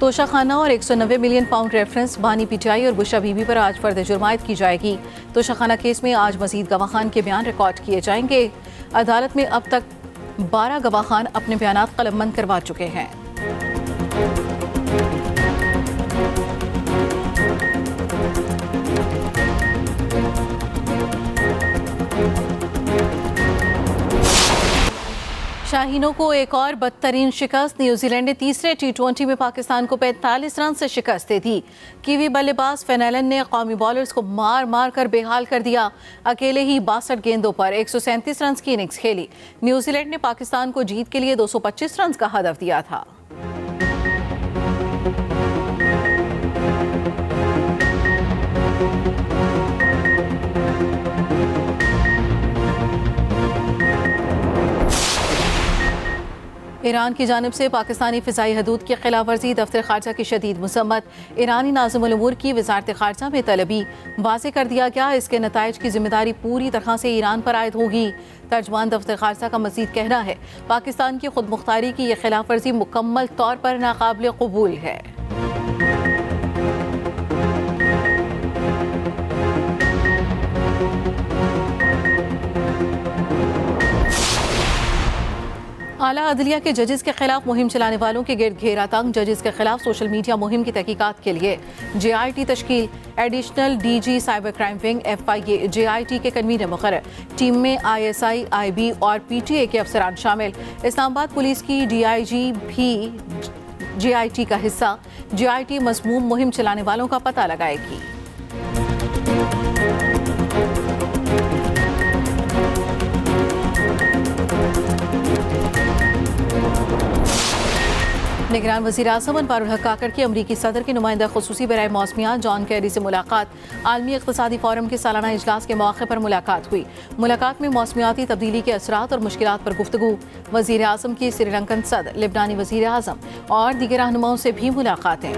तोशा खाना और 190 million pound reference बानी पीटीआई और बुशरा बीबी पर आज फर्द जुर्मायत की जाएगी। तोशा खाना केस में आज मजीद गवाहान के बयान रिकॉर्ड किए जाएंगे। अदालत में अब तक 12 गवाहान अपने बयान कलमबंद करवा चुके हैं। शाहीनों को एक और बदतरीन शिकस्त। न्यूजीलैंड ने तीसरे T20 में पाकिस्तान को 45 रन से शिकस्त दे दी। कीवी बल्लेबाज फेनेलन ने कौमी बॉलर्स को मार मार कर बेहाल कर दिया। अकेले ही 62 गेंदों पर 137 रन की इनिंग्स खेली। न्यूजीलैंड ने पाकिस्तान को जीत के लिए 225 रन का हदफ दिया था। ईरान की जानिब से पाकिस्तानी फ़िज़ाई हदूद की खिलाफ वर्जी, दफ्तर खारजा की शदीद मसम्मत। ईरानी नाज़िमुल उमूर की वज़ारत खारजा में तलबी। वाज़े कर दिया गया इसके नताइज की जिम्मेदारी पूरी तरह से ईरान पर आयद होगी। तर्जमान दफ्तर खारजा का मज़ीद कहना है पाकिस्तान की खुद मुख्तारी की यह खिलाफ वर्जी मुकम्मल तौर पर नाकाबिल कबूल है। आला अदलिया के जजेस के खिलाफ मुहिम चलाने वालों के गिर्द घेरा तंग। जजेस के खिलाफ सोशल मीडिया मुहिम की तहकीकात के लिए JIT तश्कील। Additional DG cyber crime wing FIA JIT के कन्वीनर मुकर्रर। टीम में ISI, IB और PTA के अफसरान शामिल। इस्लामाबाद पुलिस की DIG भी JIT का हिस्सा। JIT मज़मूम मुहिम चलाने वालों का पता लगाएगी। निगरान वज़ीर आज़म अनवारुल हक काकड़ की अमरीकी सदर के नुमाइंदा खुसूसी बराए मौसमियात जॉन कैरी से मुलाकात। आलमी इक़्तिसादी फोरम के सालाना इजलास के मौके पर मुलाकात हुई। मुलाकात में मौसमियाती तब्दीली के असरात और मुश्किलात पर गुफ्तगू। वज़ीर आज़म की श्रीलंकन सदर, लेबनानी वज़ीर आज़म और दीगर रहनुमाओं से भी मुलाकातें।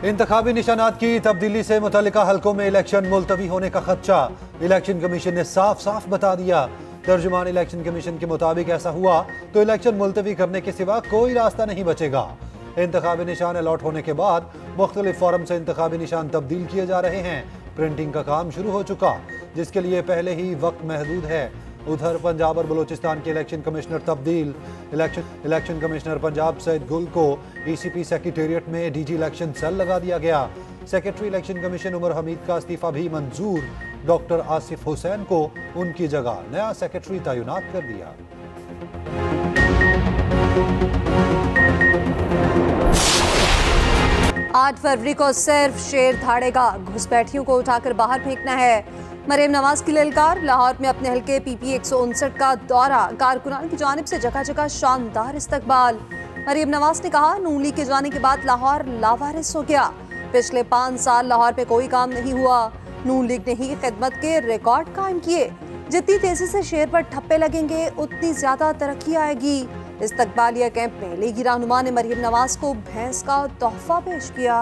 इंतखाबी निशानात की तब्दीली से मुतल्लिका हलकों में इलेक्शन मुलतवी होने का खदशा। इलेक्शन कमीशन ने साफ साफ बता दिया। तर्जुमान इलेक्शन कमीशन के मुताबिक ऐसा हुआ तो इलेक्शन मुलतवी करने के सिवा कोई रास्ता नहीं बचेगा। इंतखाबी निशान अलॉट होने के बाद मुख्तलिफ फॉरम से इंतखाबी निशान तब्दील किए जा रहे हैं। प्रिंटिंग का काम शुरू हो चुका, जिसके लिए पहले ही वक्त महदूद है। उधर पंजाब और बलूचिस्तान के इलेक्शन कमिश्नर तब्दील। इलेक्शन कमिश्नर पंजाब सैयद गुल को ECP सेक्रेटेरिएट में DG इलेक्शन सेल लगा दिया गया। Secretary election commission Umar Hamid का इस्तीफा भी मंजूर। डॉक्टर आसिफ हुसैन को उनकी जगह नया सेक्रेटरी तैनात कर दिया। 8 फरवरी को सिर्फ शेर धाड़ेगा, घुसपैठियों को उठाकर बाहर फेंकना है। मरीम नवाज की ललकार। लाहौर में अपने हल्के PP 159 का दौरा। कारकुनान की जानिब से जगह जगह शानदार इस्तकबाल। मरीम नवाज ने कहा नून लीग के जाने के बाद लाहौर लावारिस हो गया। पिछले 5 साल लाहौर पे कोई काम नहीं हुआ। नून लीग ने ही खिदमत के रिकॉर्ड कायम किए। जितनी तेजी से शेर पर ठप्पे लगेंगे उतनी ज्यादा तरक्की आएगी। इस्तकबालिया कैंप में लीगी रहनुमा ने मरीम नवाज को भैंस का तोहफा पेश किया।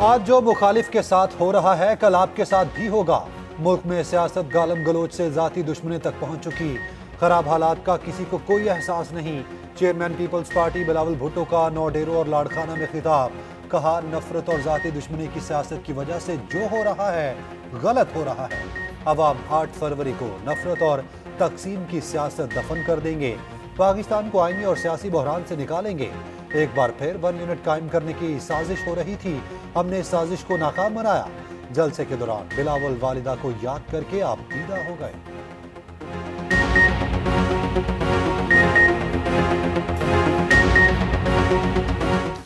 आज जो मुखालिफ के साथ हो रहा है कल आपके साथ भी होगा। मुल्क में सियासत गालम गलोच से जाती दुश्मनी तक पहुंच चुकी। खराब हालात का किसी को कोई एहसास नहीं। Chairman Peoples Party Bilawal Bhutto का नौडेरो और लाड़खाना में खिताब। कहा नफरत और जाती दुश्मनी की सियासत की वजह से जो हो रहा है गलत हो रहा है। अवाम 8 फरवरी को नफरत और तकसीम की सियासत दफन कर देंगे। पाकिस्तान को आईनी और सियासी बहरान से निकालेंगे। एक बार फिर 1 यूनिट कायम करने की साजिश हो रही थी, हमने इस साजिश को नाकाम बनाया। जलसे के दौरान बिलावल वालिदा को याद करके आप दीदा हो गए।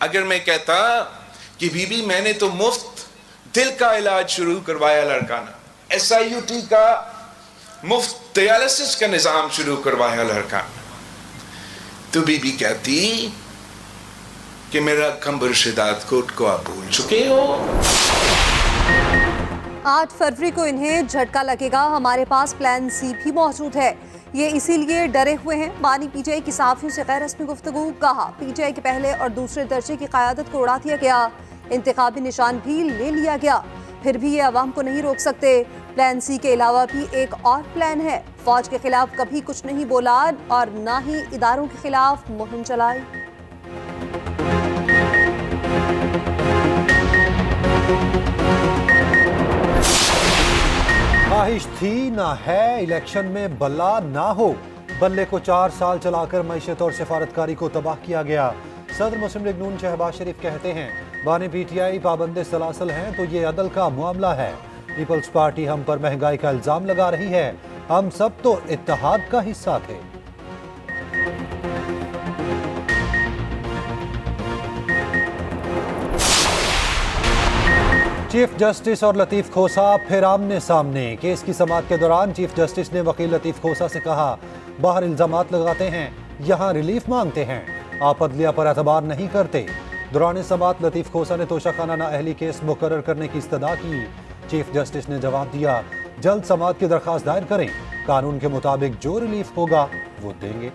अगर मैं कहता कि बीबी मैंने तो मुफ्त दिल का इलाज शुरू करवाया लड़काना, SIUT का मुफ्त डायलिसिस का निजाम शुरू करवाया लड़काना, तो बीबी कहती कि मेरा कंबर शिदात कोट को आप भूल चुके हो। 8 फरवरी को इन्हें झटका लगेगा, हमारे पास प्लान सी भी मौजूद है, ये इसीलिए डरे हुए हैं। बानी पीटीआई की सहाफियों से गैर रस्मी गुफ्तगू, कहा पीटीआई के पहले और दूसरे दर्जे की क़यादत को उड़ा दिया गया, इंतखाबी निशान भी ले लिया गया, फिर भी ये अवाम को नहीं रोक सकते। प्लान सी के अलावा भी एक और प्लान है, फौज के खिलाफ कभी कुछ नहीं बोला और ना ही इदारों के खिलाफ मुहिम चलाई। ख्वाहिश थी ना है इलेक्शन में बल्ला ना हो, बल्ले को 4 साल चलाकर मईशत और सिफारतकारी को तबाह किया गया। सदर मुस्लिम लीग नून शहबाज शरीफ कहते हैं बानी पीटीआई पाबंद सलासल हैं तो ये अदल का मामला है। पीपल्स पार्टी हम पर महंगाई का इल्जाम लगा रही है, हम सब तो इत्तेहाद का हिस्सा थे। चीफ जस्टिस और लतीफ खोसा फिर आमने सामने। केस की समाअत के दौरान चीफ जस्टिस ने वकील लतीफ खोसा से कहा बाहर इल्जामात लगाते हैं, यहाँ रिलीफ मांगते हैं, आप अदलिया पर एतबार नहीं करते। दौरान समाअत लतीफ खोसा ने तोशाखाना नाअहली केस मुकर्रर करने की इस्तदा की। चीफ जस्टिस ने जवाब दिया जल्द समाअत की दरख्वास्त दायर करें, कानून के मुताबिक जो रिलीफ होगा वो देंगे।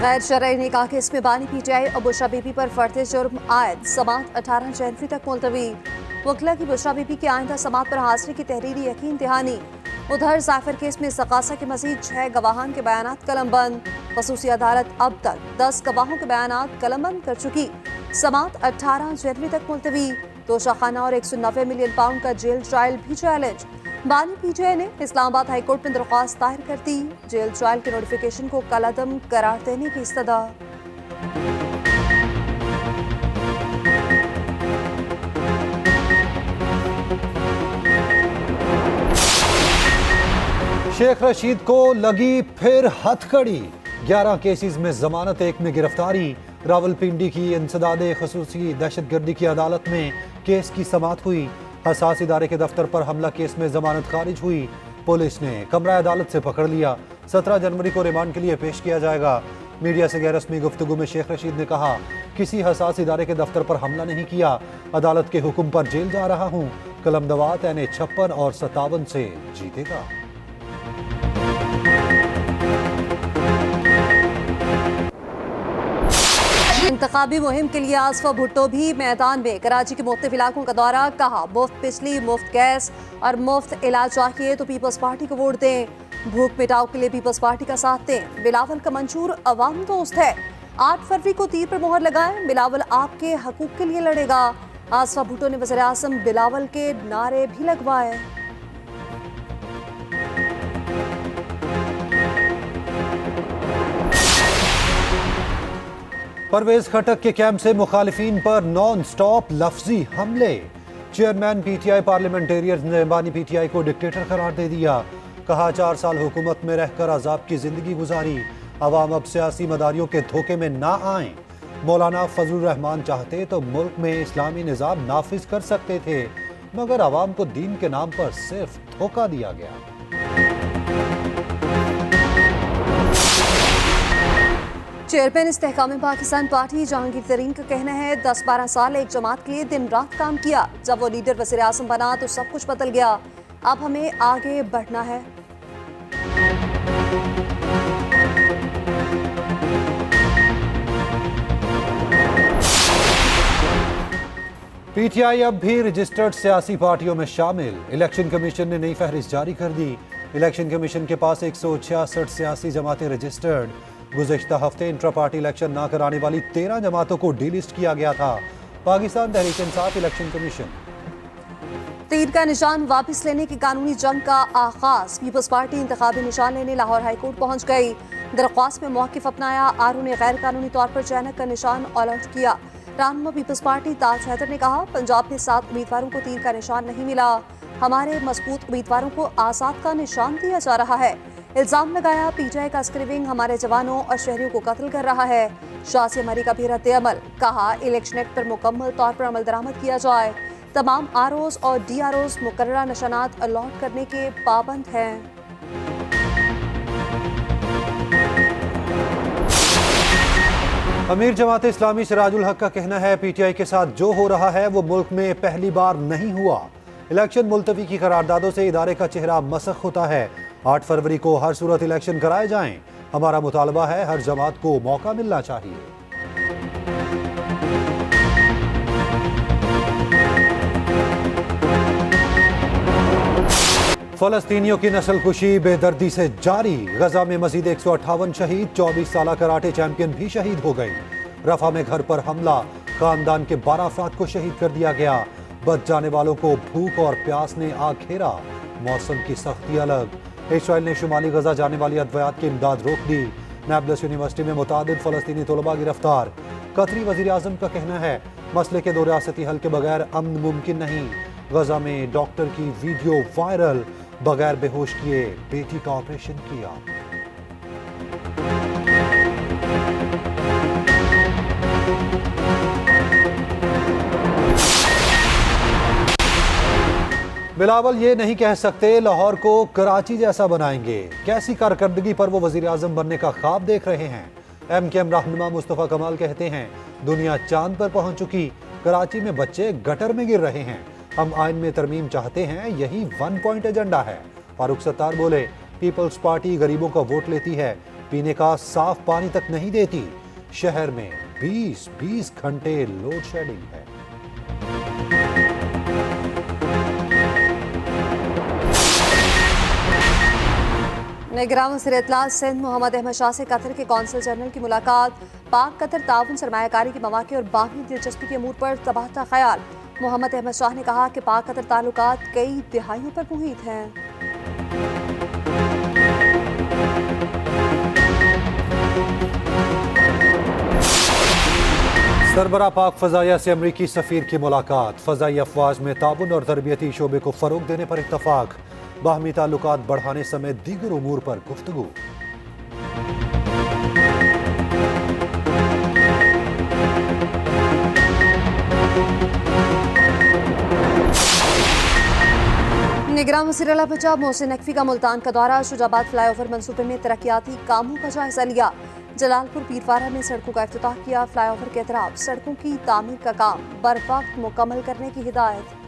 गैर शरई निकाह केस में बानी पीटीआई और बुशरा बीबी पर फर्द जुर्म आयद, समाअत 18 जनवरी तक मुलतवी। वकला की बुशरा बीबी की आइंदा समाअत पर हाजिरी की तहरीरी यकीन दहानी। उधर जाफर केस में सकासा के मजीद 6 गवाहान के बयानात कलमबंद। खसूसी अदालत अब तक 10 गवाहों के बयानात कलमबंद कर चुकी। समाअत 18 जनवरी तक मुलतवी। तोशाखाना और 190 मिलियन पाउंड का जेल ट्रायल भी चैलेंज। बानी पीटीआई ने इस्लामाबाद हाई कोर्ट में दरख्वास्त दायर कर दी, जेल ट्रायल के नोटिफिकेशन को कलअदम करार देने की इस्तदा। शेख रशीद को लगी फिर हथकड़ी, 11 केसेस में जमानत, 1 में गिरफ्तारी। रावलपिंडी की इंसदादे खसूसी दहशतगर्दी की अदालत में केस की समाअत हुई। हसास इदारे के दफ्तर पर हमला केस में जमानत खारिज हुई। पुलिस ने कमरा अदालत से पकड़ लिया। 17 जनवरी को रिमांड के लिए पेश किया जाएगा। मीडिया से गैर रस्मी गुफ्तगू में शेख रशीद ने कहा किसी हसास इदारे के दफ्तर पर हमला नहीं किया, अदालत के हुक्म पर जेल जा रहा हूँ। कलमदवात NA 56 और 57 से जीतेगा। इंतखाबी मुहिम के लिए आसफा भुट्टो भी मैदान में। कराची के मुख्तलिफ इलाकों का दौरा, कहा मुफ्त बिजली, मुफ्त गैस और मुफ्त इलाज चाहिए तो पीपल्स पार्टी को वोट दें। भूख मिटाव के लिए पीपल्स पार्टी का साथ दें। बिलावल का मंशूर अवाम दोस्त है। 8 फरवरी को तीर पर मोहर लगाएं, बिलावल आपके हकूक के लिए लड़ेगा। आसफा भुट्टो ने वज़ीर आज़म बिलावल के नारे भी लगवाए। परवेज खटक के कैंप से मुखालिफिन पर नॉन स्टॉप लफ्जी हमले। चेयरमैन पीटीआई पार्लियामेंटेरियंस ने बानी पीटीआई को डिक्टेटर करार दे दिया। कहा 4 साल हुकूमत में रहकर अजाब की जिंदगी गुजारी, अवाम अब सियासी मदारियों के धोखे में ना आए। मौलाना फजलुर रहमान चाहते तो मुल्क में इस्लामी निज़ाम नाफिज कर सकते थे, मगर अवाम को दीन के नाम पर सिर्फ धोखा दिया गया। चेयरमैन इस्तेहकाम पाकिस्तान पार्टी जहांगीर तरीन का कहना है 10-12 साल एक जमात के लिए दिन रात काम किया, जब वो लीडर वज़ीर आज़म बना तो सब कुछ बदल गया, अब हमें आगे बढ़ना है। पीटीआई अब भी रजिस्टर्ड सियासी पार्टियों में शामिल। इलेक्शन कमीशन ने नई फहरिस्त जारी कर दी। इलेक्शन कमीशन के पास 166 सियासी जमातें रजिस्टर्ड। गुज़श्ता हफ्ते इंट्रा पार्टी इलेक्शन ना कराने वाली 13 जमातों को डीलिस्ट किया गया था। Pakistan Tehreek Insaf election commission. तीर का निशान वापस लेने की कानूनी जंग का आगाज। पीपल्स पार्टी इंतखाबी निशान लेने लाहौर हाई कोर्ट पहुंच गई। दरख्वास्त में मौक़िफ़ अपनाया। आरू ने गैर कानूनी तौर पर चैनक का निशान अलर्ट किया। रहनुमा पीपल्स पार्टी ताज हैदर ने कहा पंजाब में 7 उम्मीदवारों को तीर का निशान नहीं मिला, हमारे मजबूत उम्मीदवारों को आज़ाद का निशान दिया जा रहा है। इल्जाम लगाया पीटीआई का अस्करी विंग हमारे जवानों और शहरियों को कत्ल कर रहा है। शाह से मरी का भी रद्द-ए-अमल। कहा इलेक्शन एक्ट पर मुकम्मल तौर पर अमल दरामद किया जाए। तमाम आरओज और डीआरओज मुकर्ररा निशानात अलॉट करने के पाबंद हैं। अमीर जमात इस्लामी सिराजुल हक का कहना है पीटीआई के साथ जो हो रहा है वो मुल्क में पहली बार नहीं हुआ। इलेक्शन मुलतवी की करारदादों से इदारे का चेहरा मसख होता है। 8 फरवरी को हर सूरत इलेक्शन कराए जाएं। हमारा मुतालबा है हर जमात को मौका मिलना चाहिए। फलस्तीनियों की नस्लकुशी बेदर्दी से जारी। गजा में मजीद 158 शहीद, 24 साल कराटे चैंपियन भी शहीद हो गई। रफा में घर पर हमला, खानदान के 12 अफराद को शहीद कर दिया गया। बच जाने वालों को भूख और प्यास ने आ घेरा। मौसम की सख्ती अलग। इसराइल ने शुमाली गजा जाने वाली अद्वियात की इमदाद रोक दी। नाबलस यूनिवर्सिटी में मुतादिद फलस्तीनी तलबा गिरफ्तार। कतरी वजीर आजम का कहना है मसले के दो रियासती हल के बगैर अमन मुमकिन नहीं। गजा में डॉक्टर की वीडियो वायरल, बगैर बेहोश किए बेटी का ऑपरेशन किया। बिलावल ये नहीं कह सकते लाहौर को कराची जैसा बनाएंगे। कैसी कारकर्दगी पर वो वजीर आजम बनने का ख्वाब देख रहे हैं। MKM रहनुमा मुस्तफा कमाल कहते हैं दुनिया चांद पर पहुंच चुकी, कराची में बच्चे गटर में गिर रहे हैं। हम आइन में तरमीम चाहते हैं, यही 1 पॉइंट एजेंडा है। फारूक सत्तार बोले पीपल्स पार्टी गरीबों का वोट लेती है, पीने का साफ पानी तक नहीं देती। शहर में 20 घंटे लोड शेडिंग है। निगरान वज़ीर इत्तलात सिंध मोहम्मद अहमद शाह से कतर के कौंसल जनरल की मुलाकात। पाक कतर ताउन सरमायाकारी के मौके और बाहमी दिलचस्पी के अमूर पर तबादला ख्याल। मोहम्मद अहमद शाह ने कहा कि पाक कतर ताल्लुकात कई दिहाइयों पर मुहित हैं। सरबरा पाक फजाइया से अमरीकी सफीर की मुलाकात। फजाई अफवाज में ताउन और तरबियती शोबे को फरोग देने पर इत्तफाक। बाहमी ताल्लुकात बढ़ाने समेत दीगर उमूर पर गुफ्तगू। निगरान वज़ीर आला पंजाब मोहसिन नकवी का मुल्तान का दौरा। शुजाबाद फ्लाईओवर मंसूबे में तरक्याती कामों का जायजा लिया। जलालपुर पीरवारा में सड़कों का इफ्तिताह किया। फ्लाईओवर के अतराफ सड़कों की तामीर का काम बरवक्त मुकम्मल करने की हिदायत।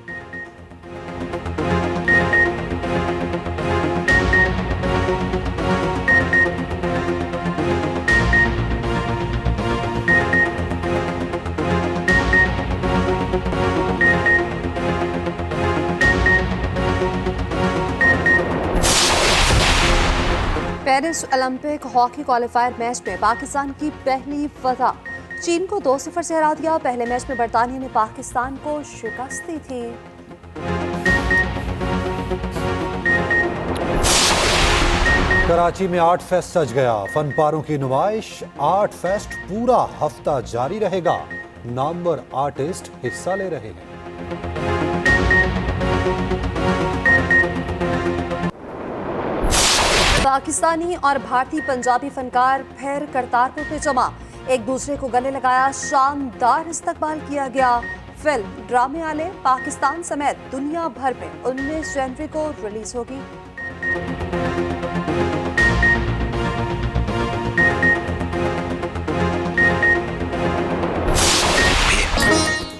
Paris Olympic hockey qualifier match में पाकिस्तान की पहली फतह। चीन को 2-0 से हरा दिया। पहले मैच में बरतानिया ने पाकिस्तान को शिकस्त दी थी। कराची में आर्ट फेस्ट सज गया। फनपारों की नुमाइश। आर्ट फेस्ट पूरा हफ्ता जारी रहेगा। नामवर आर्टिस्ट हिस्सा ले रहे हैं। पाकिस्तानी और भारतीय पंजाबी फनकार फिर करतारपुर में जमा। एक दूसरे को गले लगाया। शानदार इस्तकबाल किया गया। फिल्म ड्रामे आले पाकिस्तान समेत दुनिया भर में 19 जनवरी को रिलीज होगी।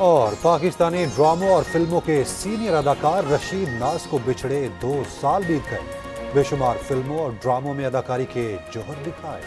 और पाकिस्तानी ड्रामों और फिल्मों के सीनियर अदाकार रशीद नाज को बिछड़े 2 साल बीत गए। बेशुमार फिल्मों और ड्रामों में अदाकारी के जौहर दिखाए।